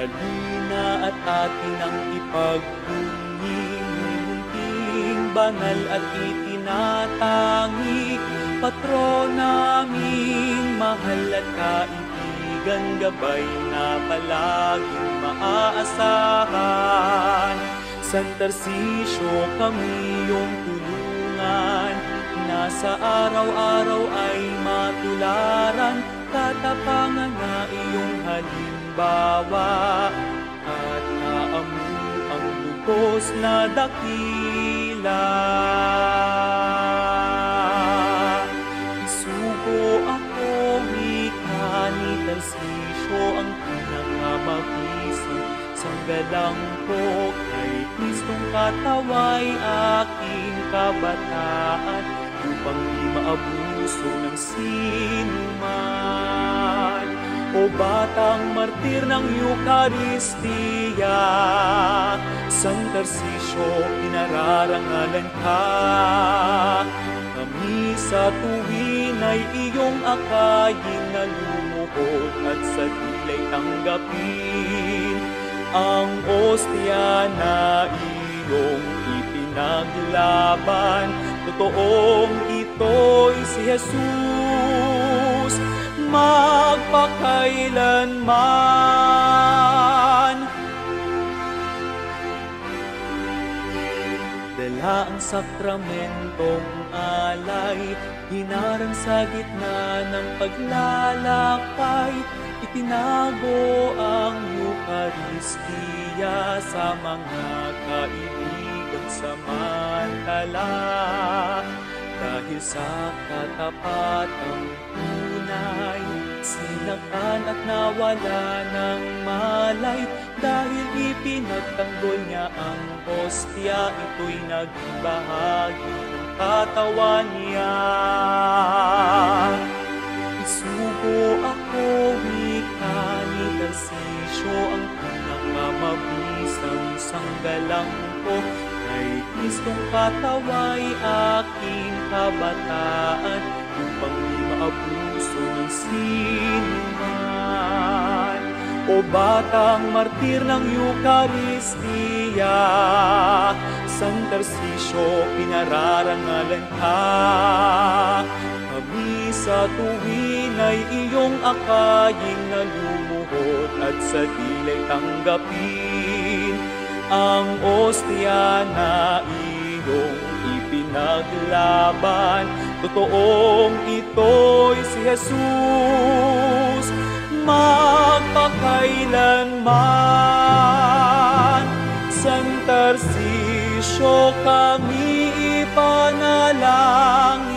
Halina at atin ang ipagbunying, munting banal at itinatangi, patron naming mahal at kaibigan, gabay na palaging maaasahan. San Tarcisio, kami iyong tulungan, na sa araw-araw ay matularan, katapangan na iyong halimbawa, at kaamu ang lubos na dakila. Isugo ako, wika ni Tarcisio, ang pinakamabisang sanggalang ko, kay Kristong kataway aking kabataan, upang di maabuso ng sinuman. O batang martir ng Eucharistia, San Tarcisio, pinararangalan ka. Kami sa tuwin ay iyong akayin na lumuhod, at sa dilay tanggapin ang ostya na iyong ipinaglaban. Totoong ito'y si Jesus, magpakailanman. Dala ang sakramentong alay, hinarang sa gitna ng paglalakbay, itinago ang Eucharistia sa mga kaibigan samantala. Dahil sa katapatang tunay, sinaktan at nawala ng malay, dahil ipinagtanggol niya ang hostya, ito'y naging bahagi ng katawan niya. Isugo ako, wika ni Tarcisio, ang pinakamabisang sanggalang ko, kay Kristong kataway aking kabataan, upang di maabuso ng sinuman. O batang martir ng Eucharistia, San Tarcisio, pinararangalan ka. Kami sa tuwin ay iyong akayin na lumuhod, at sa dilay tanggapin ang ostya na iyong ipinaglaban. Totoong ito'y si Jesus, magpakailanman. San Tarcisio, kami ipanalangin,